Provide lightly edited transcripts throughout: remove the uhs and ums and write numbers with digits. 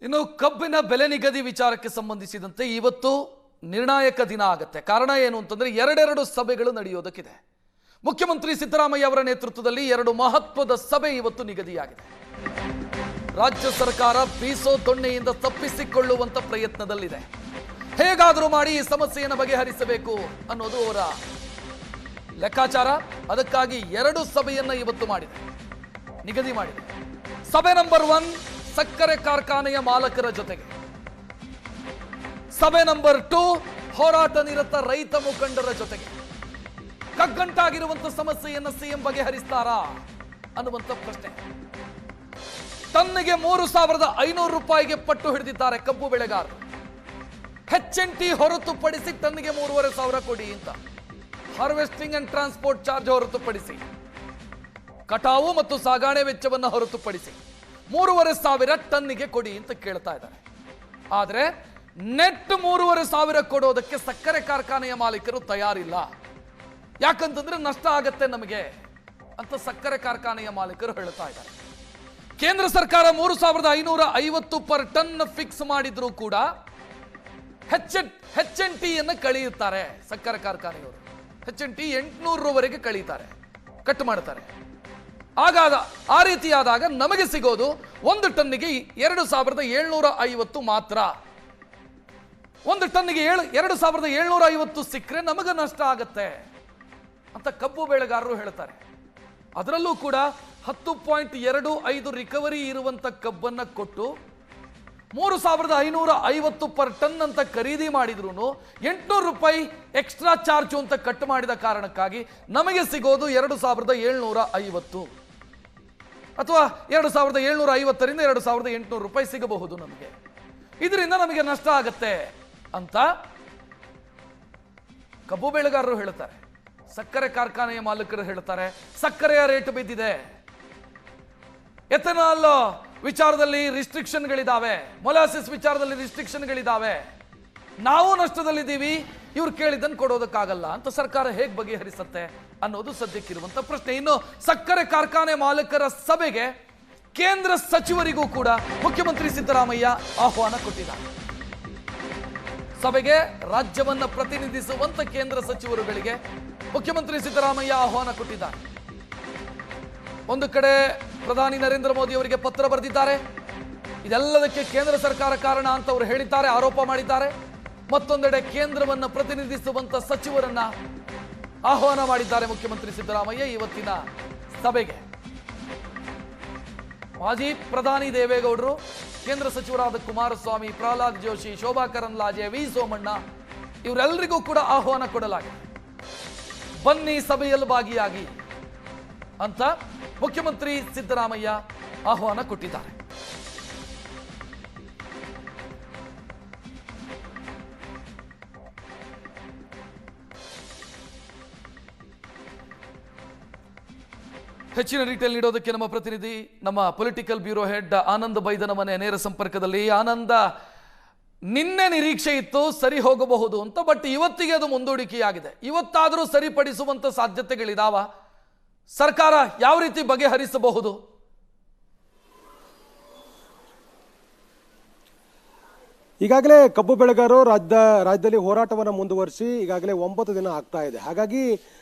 ಇನ್ನು ಕಬ್ಬಿನ ಬೆಲೆ ನಿಗದಿ ವಿಚಾರಕ್ಕೆ ಸಂಬಂಧಿಸಿದಂತೆ ಇವತ್ತು ನಿರ್ಣಾಯಕ ದಿನ ಆಗುತ್ತೆ. ಕಾರಣ ಏನು ಅಂತಂದ್ರೆ ಎರಡೆರಡು ಸಭೆಗಳು ನಡೆಯೋದಕ್ಕಿದೆ. ಮುಖ್ಯಮಂತ್ರಿ ಸಿದ್ದರಾಮಯ್ಯ ಅವರ ನೇತೃತ್ವದಲ್ಲಿ ಎರಡು ಮಹತ್ವದ ಸಭೆ ಇವತ್ತು ನಿಗದಿಯಾಗಿದೆ. ರಾಜ್ಯ ಸರ್ಕಾರ ಬೀಸೋ ದೊಣ್ಣೆಯಿಂದ ತಪ್ಪಿಸಿಕೊಳ್ಳುವಂತ ಪ್ರಯತ್ನದಲ್ಲಿದೆ. ಹೇಗಾದರೂ ಮಾಡಿ ಈ ಸಮಸ್ಯೆಯನ್ನು ಬಗೆಹರಿಸಬೇಕು ಅನ್ನೋದು ಅವರ ಲೆಕ್ಕಾಚಾರ. ಅದಕ್ಕಾಗಿ ಎರಡು ಸಭೆಯನ್ನ ಇವತ್ತು ಮಾಡಿದೆ, ನಿಗದಿ ಮಾಡಿದೆ. ಸಭೆ ನಂಬರ್ 1 ಸಕ್ಕರೆ ಕಾರ್ಖಾನೆಯ ಮಾಲಕರ ಜೊತೆಗೆ, ಸಭೆ ನಂಬರ್ 2 ಹೋರಾಟ ನಿರತ ರೈತ ಮುಖಂಡರ ಜೊತೆಗೆ. ಕಗ್ಗಂಟಾಗಿರುವಂತ ಸಮಸ್ಯೆಯನ್ನು ಸಿಎಂ ಬಗೆಹರಿಸ್ತಾರಾ ಅನ್ನುವಂತ ಪ್ರಶ್ನೆ. ಟನ್ನಿಗೆ 3,500 ರೂಪಾಯಿಗೆ ಪಟ್ಟು ಹಿಡಿದಿದ್ದಾರೆ ಕಬ್ಬು ಬೆಳೆಗಾರರು. HNT ಹೊರತುಪಡಿಸಿ ಟನ್ನಿಗೆ 3,500 ಕೊಡಿ ಅಂತ, ಹಾರ್ವೆಸ್ಟಿಂಗ್ ಅಂಡ್ ಟ್ರಾನ್ಸ್ಪೋರ್ಟ್ ಚಾರ್ಜ್ ಹೊರತುಪಡಿಸಿ, ಕಟಾವು ಮತ್ತು ಸಾಗಾಣೆ ವೆಚ್ಚವನ್ನು ಹೊರತುಪಡಿಸಿ 3,500 ಟನ್ನಿಗೆ ಕೊಡಿ ಅಂತ ಕೇಳ್ತಾ ಇದ್ದಾರೆ. ಆದ್ರೆ ನೆಟ್ 3,500 ಕೊಡೋದಕ್ಕೆ ಸಕ್ಕರೆ ಕಾರ್ಖಾನೆಯ ಮಾಲೀಕರು ತಯಾರಿಲ್ಲ. ಯಾಕಂತಂದ್ರೆ ನಷ್ಟ ಆಗತ್ತೆ ನಮಗೆ ಅಂತ ಸಕ್ಕರೆ ಕಾರ್ಖಾನೆಯ ಮಾಲೀಕರು ಹೇಳ್ತಾ ಇದ್ದಾರೆ. ಕೇಂದ್ರ ಸರ್ಕಾರ 3,550 ಪರ್ ಟನ್ ಫಿಕ್ಸ್ ಮಾಡಿದ್ರು ಕೂಡ HNT ಯನ್ನು ಕಳೆಯುತ್ತಾರೆ ಸಕ್ಕರೆ ಕಾರ್ಖಾನೆಯವರು. HNT 800 ಕಳೀತಾರೆ, ಕಟ್ ಮಾಡ್ತಾರೆ. ಆ ರೀತಿಯಾದಾಗ ನಮಗೆ ಸಿಗೋದು ಒಂದು ಟನ್ನಿಗೆ 2,750 ಮಾತ್ರ. ಒಂದು ಟನ್ನಿಗೆ 2,750 ಸಿಕ್ಕರೆ ನಮಗೆ ನಷ್ಟ ಆಗತ್ತೆ ಅಂತ ಕಬ್ಬು ಬೆಳೆಗಾರರು ಹೇಳ್ತಾರೆ. ಅದರಲ್ಲೂ ಕೂಡ 10.25 ರಿಕವರಿ ಇರುವಂತ ಕಬ್ಬನ್ನ ಕೊಟ್ಟು 3,550 ಪರ್ ಟನ್ ಅಂತ ಖರೀದಿ ಮಾಡಿದ್ರು 800 ರೂಪಾಯಿ ಎಕ್ಸ್ಟ್ರಾ ಚಾರ್ಜ್ ಅಂತ ಕಟ್ ಮಾಡಿದ ಕಾರಣಕ್ಕಾಗಿ ನಮಗೆ ಸಿಗೋದು 2,750 ಅಥವಾ 2,750ರಿಂದ 2,800 ರೂಪಾಯಿ ಸಿಗಬಹುದು ನಮಗೆ. ಇದರಿಂದ ನಮಗೆ ನಷ್ಟ ಆಗತ್ತೆ ಅಂತ ಕಬ್ಬು ಬೆಳೆಗಾರರು ಹೇಳ್ತಾರೆ. ಸಕ್ಕರೆ ಕಾರ್ಖಾನೆಯ ಮಾಲೀಕರು ಹೇಳ್ತಾರೆ ಸಕ್ಕರೆಯ ರೇಟ್ ಬಿದ್ದಿದೆ, ಎಥೆನಾಲ್ ವಿಚಾರದಲ್ಲಿ ರಿಸ್ಟ್ರಿಕ್ಷನ್ಗಳಿದ್ದಾವೆ, ಮೊಲಾಸಿಸ್ ವಿಚಾರದಲ್ಲಿ ರಿಸ್ಟ್ರಿಕ್ಷನ್ಗಳಿದ್ದಾವೆ, ನಾವು ನಷ್ಟದಲ್ಲಿದ್ದೀವಿ, ಇವ್ರು ಕೇಳಿದ್ದನ್ನು ಕೊಡೋದಕ್ಕಾಗಲ್ಲ ಅಂತ ಸರ್ಕಾರ ಹೇಗೆ ಬಗೆಹರಿಸುತ್ತೆ ಅನ್ನೋದು ಸದ್ಯಕ್ಕಿರುವಂತ ಪ್ರಶ್ನೆ. ಇನ್ನು ಸಕ್ಕರೆ ಕಾರ್ಖಾನೆ ಮಾಲೀಕರ ಸಭೆಗೆ ಕೇಂದ್ರ ಸಚಿವರಿಗೂ ಕೂಡ ಮುಖ್ಯಮಂತ್ರಿ ಸಿದ್ದರಾಮಯ್ಯ ಆಹ್ವಾನ ಕೊಟ್ಟಿದ್ದಾರೆ. ಸಭೆಗೆ ರಾಜ್ಯವನ್ನ ಪ್ರತಿನಿಧಿಸುವಂತ ಕೇಂದ್ರ ಸಚಿವರುಗಳಿಗೆ ಮುಖ್ಯಮಂತ್ರಿ ಸಿದ್ದರಾಮಯ್ಯ ಆಹ್ವಾನ ಕೊಟ್ಟಿದ್ದಾರೆ. ಒಂದು ಕಡೆ ಪ್ರಧಾನಿ ನರೇಂದ್ರ ಮೋದಿ ಅವರಿಗೆ ಪತ್ರ ಬರೆದಿದ್ದಾರೆ. ಇದೆಲ್ಲದಕ್ಕೆ ಕೇಂದ್ರ ಸರ್ಕಾರ ಕಾರಣ ಅಂತ ಅವರು ಹೇಳಿದ್ದಾರೆ, ಆರೋಪ ಮಾಡಿದ್ದಾರೆ. ಮತ್ತೊಂದೆಡೆ ಕೇಂದ್ರವನ್ನು ಪ್ರತಿನಿಧಿಸುವಂತ ಸಚಿವರನ್ನ ಆಹ್ವಾನ ಮಾಡಿದ್ದಾರೆ ಮುಖ್ಯಮಂತ್ರಿ ಸಿದ್ದರಾಮಯ್ಯ ಇವತ್ತಿನ ಸಭೆಗೆ. ಮಾಜಿ ಪ್ರಧಾನಿ ದೇವೇಗೌಡರು, ಕೇಂದ್ರ ಸಚಿವರಾದ ಕುಮಾರಸ್ವಾಮಿ, ಪ್ರಹ್ಲಾದ್ ಜೋಶಿ, ಶೋಭಾ ಕರಂದ್ಲಾಜೆ, ವಿ ಸೋಮಣ್ಣ ಇವರೆಲ್ಲರಿಗೂ ಕೂಡ ಆಹ್ವಾನ ಕೊಡಲಾಗಿದೆ. ಬನ್ನಿ ಸಭೆಯಲ್ಲಿ ಭಾಗಿಯಾಗಿ ಅಂತ ಮುಖ್ಯಮಂತ್ರಿ ಸಿದ್ದರಾಮಯ್ಯ ಆಹ್ವಾನ ಕೊಟ್ಟಿದ್ದಾರೆ. ಹೆಚ್ಚಿನ ಡೀಟೇಲ್ ನೀಡೋದಕ್ಕೆ ನಮ್ಮ ಪ್ರತಿನಿಧಿ, ನಮ್ಮ ಪೊಲಿಟಿಕಲ್ ಬ್ಯೂರೋ ಹೆಡ್ ಆನಂದ್ ಬೈದನ ಮನೆ ನೇರ ಸಂಪರ್ಕದಲ್ಲಿ. ಆನಂದ, ನಿನ್ನೆ ನಿರೀಕ್ಷೆ ಇತ್ತು ಸರಿ ಹೋಗಬಹುದು ಅಂತ, ಬಟ್ ಇವತ್ತಿಗೆ ಅದು ಮುಂದೂಡಿಕೆಯಾಗಿದೆ. ಇವತ್ತಾದರೂ ಸರಿಪಡಿಸುವಂತ ಸಾಧ್ಯತೆಗಳಿದಾವ? ಸರ್ಕಾರ ಯಾವ ರೀತಿ ಬಗೆಹರಿಸಬಹುದು? ಈಗಾಗಲೇ ಕಬ್ಬು ಬೆಳೆಗಾರರು ರಾಜ್ಯದಲ್ಲಿ ಹೋರಾಟವನ್ನು ಮುಂದುವರಿಸಿ ಈಗಾಗಲೇ 9 ದಿನ ಆಗ್ತಾ ಇದೆ. ಹಾಗಾಗಿ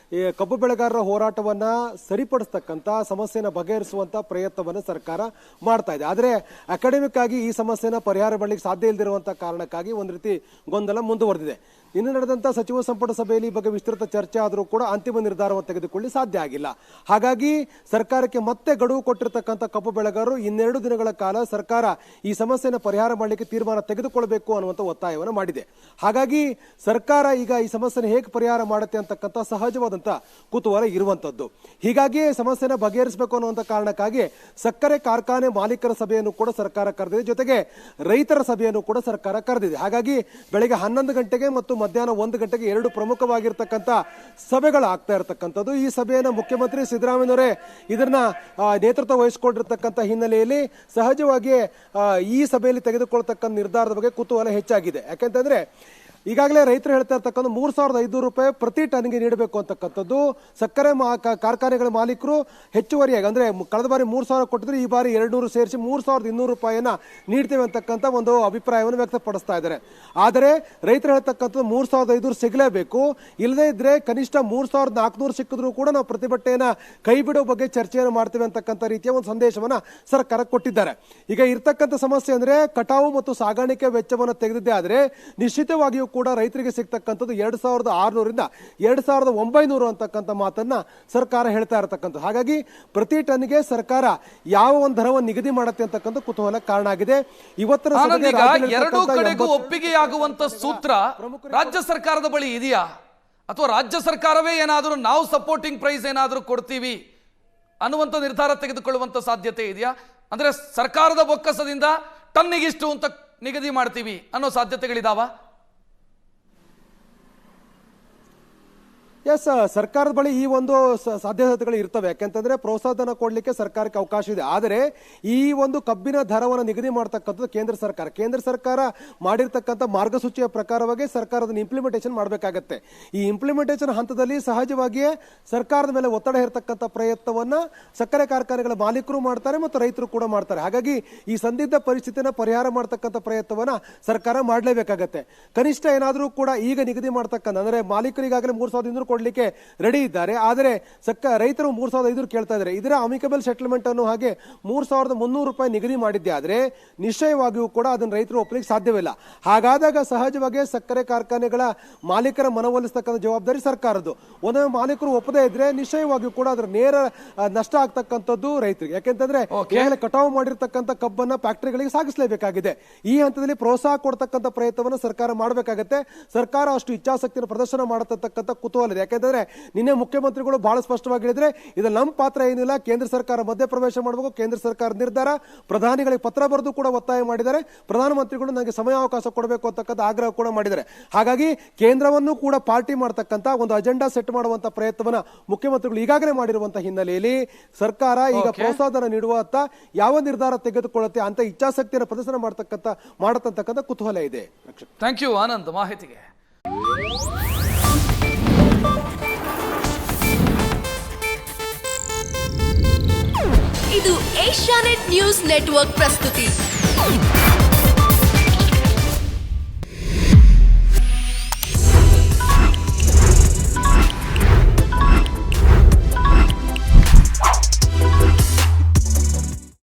ಕಬ್ಬು ಬೆಳೆಗಾರರ ಹೋರಾಟವನ್ನ ಸರಿಪಡಿಸ್ತಕ್ಕಂಥ ಸಮಸ್ಯೆನ ಬಗೆಹರಿಸುವಂತ ಪ್ರಯತ್ನವನ್ನು ಸರ್ಕಾರ ಮಾಡ್ತಾ ಇದೆ. ಆದರೆ ಅಕಾಡೆಮಿಕ್ ಆಗಿ ಈ ಸಮಸ್ಯೆನ ಪರಿಹಾರ ಮಾಡಲಿಕ್ಕೆ ಸಾಧ್ಯ ಇಲ್ಲದಿರುವಂತಹ ಕಾರಣಕ್ಕಾಗಿ ಒಂದು ರೀತಿ ಗೊಂದಲ ಮುಂದುವರೆದಿದೆ. ಇನ್ನು ನಡೆದಂತ ಸಚಿವ ಸಂಪುಟ ಸಭೆಯಲ್ಲಿ ಈ ಬಗ್ಗೆ ವಿಸ್ತೃತ ಚರ್ಚೆ ಆದರೂ ಕೂಡ ಅಂತಿಮ ನಿರ್ಧಾರವನ್ನು ತೆಗೆದುಕೊಳ್ಳಿ ಸಾಧ್ಯ ಆಗಿಲ್ಲ. ಹಾಗಾಗಿ ಸರ್ಕಾರಕ್ಕೆ ಮತ್ತೆ ಗಡುವು ಕೊಟ್ಟಿರತಕ್ಕಂಥ ಕಬ್ಬು ಬೆಳೆಗಾರರು 2 ದಿನಗಳ ಕಾಲ ಸರ್ಕಾರ ಈ ಸಮಸ್ಯೆನ ಪರಿಹಾರ ಮಾಡಲಿಕ್ಕೆ ತೀರ್ಮಾನ ತೆಗೆದುಕೊಳ್ಳಬೇಕು ಅನ್ನುವಂಥ ಒತ್ತಾಯವನ್ನು ಮಾಡಿದೆ. ಹಾಗಾಗಿ ಸರ್ಕಾರ ಈಗ ಈ ಸಮಸ್ಯೆನ ಹೇಗೆ ಪರಿಹಾರ ಮಾಡುತ್ತೆ ಅಂತಕ್ಕಂಥ ಸಹಜವಾದಂತ ಕುತೂಹಲ ಇರುವಂತದ್ದು. ಹೀಗಾಗಿ ಸಮಸ್ಯೆನ ಬಗೆಹರಿಸಬೇಕು ಅನ್ನುವಂಥ ಕಾರಣಕ್ಕಾಗಿ ಸಕ್ಕರೆ ಕಾರ್ಖಾನೆ ಮಾಲೀಕರ ಸಭೆಯನ್ನು ಕೂಡ ಸರ್ಕಾರ ಕರೆದಿದೆ, ಜೊತೆಗೆ ರೈತರ ಸಭೆಯನ್ನು ಕೂಡ ಸರ್ಕಾರ ಕರೆದಿದೆ. ಹಾಗಾಗಿ ಬೆಳಗ್ಗೆ 11 ಗಂಟೆಗೆ ಮತ್ತು ಮಧ್ಯಾಹ್ನ 1 ಗಂಟೆಗೆ 2 ಪ್ರಮುಖವಾಗಿರ್ತಕ್ಕಂಥ ಸಭೆಗಳು ಆಗ್ತಾ ಇರತಕ್ಕಂಥದ್ದು. ಈ ಸಭೆಯನ್ನು ಮುಖ್ಯಮಂತ್ರಿ ಸಿದ್ದರಾಮಯ್ಯನವರೇ ಇದನ್ನ ನೇತೃತ್ವ ವಹಿಸಿಕೊಂಡಿರ್ತಕ್ಕಂಥ ಹಿನ್ನೆಲೆಯಲ್ಲಿ ಸಹಜವಾಗಿ ಈ ಸಭೆಯಲ್ಲಿ ತೆಗೆದುಕೊಳ್ಳತಕ್ಕಂಥ ನಿರ್ಧಾರದ ಬಗ್ಗೆ ಕುತೂಹಲ ಹೆಚ್ಚಾಗಿದೆ. ಯಾಕಂತಂದ್ರೆ ಈಗಾಗಲೇ ರೈತರು ಹೇಳ್ತಾ ಇರ್ತಕ್ಕಂಥ 3,500 ರೂಪಾಯಿ ಪ್ರತಿ ಟನ್ಗೆ ನೀಡಬೇಕು ಅಂತಕ್ಕಂಥದ್ದು ಸಕ್ಕರೆ ಕಾರ್ಖಾನೆಗಳ ಮಾಲೀಕರು ಹೆಚ್ಚುವರಿಯಾಗಿ ಅಂದ್ರೆ ಕಳೆದ ಬಾರಿ 3,000 ಕೊಟ್ಟಿದ್ರು, ಈ ಬಾರಿ 200 ಸೇರಿಸಿ 3,200 ರೂಪಾಯಿಯನ್ನ ನೀಡ್ತೇವೆ ಅಂತಕ್ಕಂಥ ಒಂದು ಅಭಿಪ್ರಾಯವನ್ನು ವ್ಯಕ್ತಪಡಿಸ್ತಾ ಇದ್ದಾರೆ. ಆದರೆ ರೈತರು ಹೇಳ್ತಕ್ಕಂಥದ್ದು 3,500 ಸಿಗಲೇಬೇಕು, ಇಲ್ಲದೇ ಇದ್ರೆ ಕನಿಷ್ಠ 3,400 ಸಿಕ್ಕಿದ್ರು ಕೂಡ ನಾವು ಪ್ರತಿಭಟನೆಯನ್ನ ಕೈ ಬಿಡೋ ಬಗ್ಗೆ ಚರ್ಚೆಯನ್ನು ಮಾಡ್ತೇವೆ ಅಂತಕ್ಕಂಥ ರೀತಿಯ ಒಂದು ಸಂದೇಶವನ್ನ ಸರ್ಕಾರ ಕೊಟ್ಟಿದ್ದಾರೆ. ಈಗ ಇರ್ತಕ್ಕಂಥ ಸಮಸ್ಯೆ ಅಂದ್ರೆ ಕಟಾವು ಮತ್ತು ಸಾಗಾಣಿಕೆ ವೆಚ್ಚವನ್ನು ತೆಗೆದಿದ್ದೇ ಆದ್ರೆ ನಿಶ್ಚಿತವಾಗಿಯೂ ಕೂಡ ರೈತರಿಗೆ ಸಿಗ್ತಕ್ಕಂಥದ್ದು 2,600ರಿಂದ 2,900 ಅಂತಕ್ಕಂಥ ಮಾತನ್ನ ಸರ್ಕಾರ ಹೇಳ್ತಾ ಇರತಕ್ಕಂಥದ್ದು. ಹಾಗಾಗಿ ಪ್ರತಿ ಟನ್ಗೆ ಸರ್ಕಾರ ಯಾವ ಒಂದು ದರವನ್ನು ನಿಗದಿ ಮಾಡುತ್ತೆ ಅಂತಕ್ಕಂಥ ಕುತೂಹಲ ಕಾರಣ ಆಗಿದೆ. ಇವತ್ತಿನ ಎರಡೂ ಕಡೆಗೂ ಒಪ್ಪಿಗೆಯಾಗುವಂತ ಸೂತ್ರ ರಾಜ್ಯ ಸರ್ಕಾರದ ಬಳಿ ಇದೆಯಾ, ಅಥವಾ ರಾಜ್ಯ ಸರ್ಕಾರವೇ ಏನಾದರೂ ನಾವು ಸಪೋರ್ಟಿಂಗ್ ಪ್ರೈಸ್ ಏನಾದರೂ ಕೊಡ್ತೀವಿ ಅನ್ನುವಂಥ ನಿರ್ಧಾರ ತೆಗೆದುಕೊಳ್ಳುವಂತ ಸಾಧ್ಯತೆ ಇದೆಯಾ? ಅಂದ್ರೆ ಸರ್ಕಾರದ ಬೊಕ್ಕಸದಿಂದ ಟನ್ನಿಗಿಷ್ಟು ಅಂತ ನಿಗದಿ ಮಾಡ್ತೀವಿ ಅನ್ನೋ ಸಾಧ್ಯತೆಗಳಿದಾವ? ಎಸ್, ಸರ್ಕಾರದ ಬಳಿ ಈ ಒಂದು ಸಾಧ್ಯತೆಗಳು ಇರ್ತವೆ. ಯಾಕೆಂತಂದ್ರೆ ಪ್ರೋತ್ಸಾಹಧನ ಕೊಡ್ಲಿಕ್ಕೆ ಸರ್ಕಾರಕ್ಕೆ ಅವಕಾಶ ಇದೆ. ಆದರೆ ಈ ಒಂದು ಕಬ್ಬಿನ ದರವನ್ನು ನಿಗದಿ ಮಾಡತಕ್ಕಂಥದ್ದು ಕೇಂದ್ರ ಸರ್ಕಾರ ಮಾಡಿರ್ತಕ್ಕಂಥ ಮಾರ್ಗಸೂಚಿಯ ಪ್ರಕಾರವಾಗಿ ಸರ್ಕಾರದ ಇಂಪ್ಲಿಮೆಂಟೇಷನ್ ಮಾಡಬೇಕಾಗತ್ತೆ. ಈ ಇಂಪ್ಲಿಮೆಂಟೇಷನ್ ಹಂತದಲ್ಲಿ ಸಹಜವಾಗಿಯೇ ಸರ್ಕಾರದ ಮೇಲೆ ಒತ್ತಡ ಹೇರ್ತಕ್ಕಂಥ ಪ್ರಯತ್ನವನ್ನ ಸಕ್ಕರೆ ಕಾರ್ಖಾನೆಗಳ ಮಾಲೀಕರು ಮಾಡ್ತಾರೆ ಮತ್ತು ರೈತರು ಕೂಡ ಮಾಡ್ತಾರೆ. ಹಾಗಾಗಿ ಈ ಸಂದಿಗ್ಧ ಪರಿಸ್ಥಿತಿನ ಪರಿಹಾರ ಮಾಡತಕ್ಕಂಥ ಪ್ರಯತ್ನವನ್ನ ಸರ್ಕಾರ ಮಾಡಲೇಬೇಕಾಗತ್ತೆ. ಕನಿಷ್ಠ ಏನಾದರೂ ಕೂಡ ಈಗ ನಿಗದಿ ಮಾಡತಕ್ಕಂಥ ಅಂದ್ರೆ ಮಾಲೀಕರು ಈಗಾಗಲೇ 3,500 ಕೊಡ್ಲಿಕ್ಕೆ ರೆಡಿ ಇದ್ದಾರೆ. ಆದರೆ ರೈತರು 3,500 ಕೇಳ್ತಾ ಇದ್ದಾರೆ. ಇದರ ಅಮಿಕಬಲ್ ಸೆಟಲ್ಮೆಂಟ್ ಅನ್ನು ಹಾಗೆ 3,300 ರೂಪಾಯಿ ನಿಗದಿ ಮಾಡಿದ್ದೆ ಆದ್ರೆ ನಿಶ್ಚಯವಾಗಿಯೂ ಕೂಡ ಅದನ್ನು ರೈತರು ಒಪ್ಪಲಿಕ್ಕೆ ಸಾಧ್ಯವಿಲ್ಲ. ಹಾಗಾದಾಗ ಸಹಜವಾಗಿ ಸಕ್ಕರೆ ಕಾರ್ಖಾನೆಗಳ ಮಾಲೀಕರ ಮನವೊಲಿಸತಕ್ಕಂಥ ಜವಾಬ್ದಾರಿ ಸರ್ಕಾರದ್ದು. ಒಂದೊಮ್ಮೆ ಮಾಲೀಕರು ಒಪ್ಪದೇ ಇದ್ರೆ ನಿಶ್ಚಯವಾಗಿಯೂ ಕೂಡ ಅದರ ನೇರ ನಷ್ಟ ಆಗ್ತಕ್ಕಂಥದ್ದು ರೈತರಿಗೆ. ಯಾಕೆಂತಂದ್ರೆ ಈಗಾಗಲೇ ಕಟಾವು ಮಾಡಿರ್ತಕ್ಕಂಥ ಕಬ್ಬನ್ನ ಫ್ಯಾಕ್ಟರಿಗಳಿಗೆ ಸಾಗಿಸಲೇಬೇಕಾಗಿದೆ. ಈ ಹಂತದಲ್ಲಿ ಪ್ರೋತ್ಸಾಹ ಕೊಡ್ತಕ್ಕಂಥ ಪ್ರಯತ್ನವನ್ನು ಸರ್ಕಾರ ಮಾಡಬೇಕಾಗತ್ತೆ. ಸರ್ಕಾರ ಅಷ್ಟು ಇಚ್ಛಾಶಕ್ತಿಯನ್ನು ಪ್ರದರ್ಶನ ಮಾಡತಕ್ಕಂಥ ಕುತೂಹಲ ಇದೆ. ಯಾಕೆಂದ್ರೆ ನಿನ್ನೆ ಮುಖ್ಯಮಂತ್ರಿಗಳು ಬಹಳ ಸ್ಪಷ್ಟವಾಗಿ ಹೇಳಿದ್ರೆ ಇದ್ರಲ್ಲಿ ನಮ್ಮ ಪಾತ್ರ ಏನಿಲ್ಲ, ಕೇಂದ್ರ ಸರ್ಕಾರ ಮಧ್ಯಪ್ರವೇಶ ಮಾಡಬೇಕು, ಕೇಂದ್ರ ಸರ್ಕಾರ ನಿರ್ಧಾರ. ಪ್ರಧಾನಿಗಳಿಗೆ ಪತ್ರ ಬರೆದು ಕೂಡ ಒತ್ತಾಯ ಮಾಡಿದ್ದಾರೆ. ಪ್ರಧಾನಮಂತ್ರಿಗಳು ನನಗೆ ಸಮಯಾವಕಾಶ ಕೊಡಬೇಕು ಅಂತಕ್ಕಂಥ ಆಗ್ರಹ ಕೂಡ ಮಾಡಿದ್ದಾರೆ. ಹಾಗಾಗಿ ಕೇಂದ್ರವನ್ನು ಕೂಡ ಪಾರ್ಟಿ ಮಾಡತಕ್ಕಂಥ ಒಂದು ಅಜೆಂಡಾ ಸೆಟ್ ಮಾಡುವಂತ ಪ್ರಯತ್ನವನ್ನ ಮುಖ್ಯಮಂತ್ರಿಗಳು ಈಗಾಗಲೇ ಮಾಡಿರುವಂತಹ ಹಿನ್ನೆಲೆಯಲ್ಲಿ ಸರ್ಕಾರ ಈಗ ಪ್ರೋತ್ಸಾಹಧನ ನೀಡುವಂತ ಯಾವ ನಿರ್ಧಾರ ತೆಗೆದುಕೊಳ್ಳುತ್ತೆ ಅಂತ ಇಚ್ಛಾಶಕ್ತಿಯನ್ನು ಪ್ರದರ್ಶನ ಮಾಡತಕ್ಕಂಥ ಕುತೂಹಲ ಇದೆ. ಥ್ಯಾಂಕ್ ಯು ಆನಂದ್ ಮಾಹಿತಿಗೆ. ಇದು ಏಷ್ಯಾನೆಟ್ ನ್ಯೂಸ್ ನೆಟ್ವರ್ಕ್ ಪ್ರಸ್ತುತಿ.